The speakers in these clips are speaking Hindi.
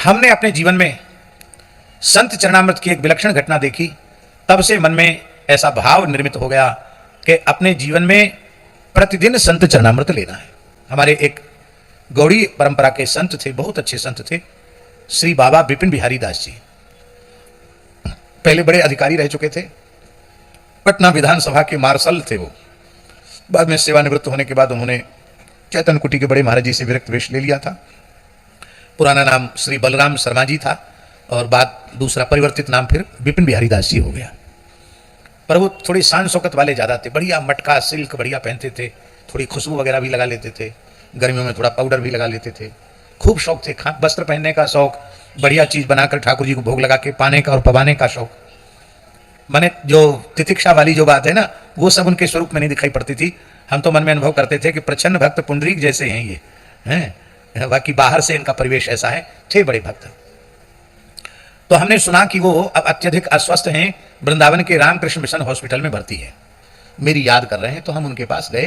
हमने अपने जीवन में संत चरणामृत की एक विलक्षण घटना देखी, तब से मन में ऐसा भाव निर्मित हो गया कि अपने जीवन में प्रतिदिन संत चरणामृत लेना है। हमारे एक गौड़ी परंपरा के संत थे, बहुत अच्छे संत थे, श्री बाबा विपिन बिहारी दास जी। पहले बड़े अधिकारी रह चुके थे, पटना विधानसभा के मार्शल थे वो। बाद में सेवानिवृत्त होने के बाद उन्होंने चैतन्य कुटी के बड़े महाराज जी से विरक्त वेश ले लिया था। पुराना नाम श्री बलराम शर्मा जी था और बाद दूसरा परिवर्तित नाम फिर विपिन बिहारी दास जी हो गया। पर वो थोड़ी शान शौकत वाले ज़्यादा थे, बढ़िया मटका सिल्क बढ़िया पहनते थे, थोड़ी खुशबू वगैरह भी लगा लेते थे, गर्मियों में थोड़ा पाउडर भी लगा लेते थे, खूब शौक थे, वस्त्र पहनने का शौक, बढ़िया चीज़ बनाकर ठाकुर जी को भोग लगा के पाने का और पवाने का शौक। माने जो तितिक्षा वाली जो बात है ना, वो सब उनके स्वरूप में नहीं दिखाई पड़ती थी। हम तो मन में अनुभव करते थे कि प्रच्छन्न भक्त पुंडरीक जैसे हैं ये हैं, बाकी बाहर से इनका परिवेश ऐसा है, थे बड़े भक्त। तो हमने सुना कि वो अब अत्यधिक अस्वस्थ हैं, वृंदावन के रामकृष्ण मिशन हॉस्पिटल में भर्ती है, मेरी याद कर रहे हैं। तो हम उनके पास गए,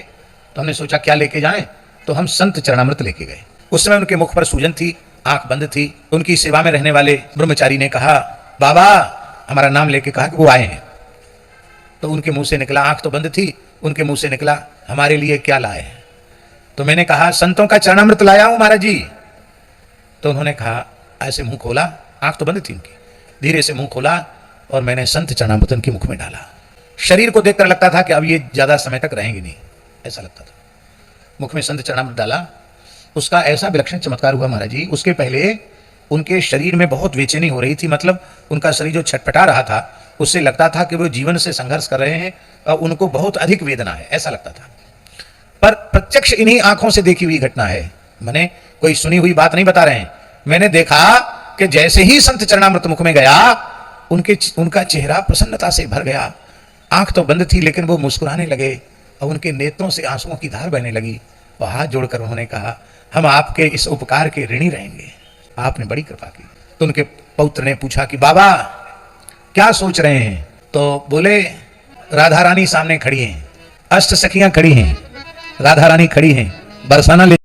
तो हमने सोचा क्या लेके जाएं, तो हम संत चरणामृत लेके गए। उस समय उनके मुख पर सूजन थी, आंख बंद थी। उनकी सेवा में रहने वाले ब्रह्मचारी ने कहा, बाबा, हमारा नाम लेके कहा कि वो आए हैं। तो उनके मुंह से निकला, आंख तो बंद थी, उनके मुंह से निकला, हमारे लिए क्या लाए हैं? तो मैंने कहा, संतों का चरणामृत लाया हूं महाराज जी। तो उन्होंने कहा, ऐसे मुंह खोला, आंख तो बंद थी उनकी, धीरे से मुंह खोला और मैंने संत चरणामृत उनके मुख में डाला। शरीर को देखकर लगता था कि अब ये ज्यादा समय तक रहेंगे नहीं, ऐसा लगता था। मुख में संत चरणामृत डाला, उसका ऐसा विलक्षण चमत्कार हुआ महाराज जी। उसके पहले उनके शरीर में बहुत बेचैनी हो रही थी, मतलब उनका शरीर जो छटपटा रहा था, उससे लगता था कि वो जीवन से संघर्ष कर रहे हैं और उनको बहुत अधिक वेदना है, ऐसा लगता था। पर प्रत्यक्ष इन्हीं आंखों से देखी हुई घटना है, मैंने कोई सुनी हुई बात नहीं बता रहे हैं। मैंने देखा कि जैसे ही संत चरणामृत मुख में गया, उनका चेहरा प्रसन्नता से भर गया। आंख तो बंद थी लेकिन वो मुस्कुराने लगे और उनके नेत्रों से आंसुओं की धार बहने लगी और हाथ जोड़कर उन्होंने कहा, हम आपके इस उपकार के ऋणी रहेंगे, आपने बड़ी कृपा की। तो उनके पौत्र ने पूछा कि बाबा क्या सोच रहे हैं? तो बोले, राधा रानी सामने खड़ी हैं, अष्ट सखियां खड़ी हैं, राधा रानी खड़ी हैं, बरसाना ले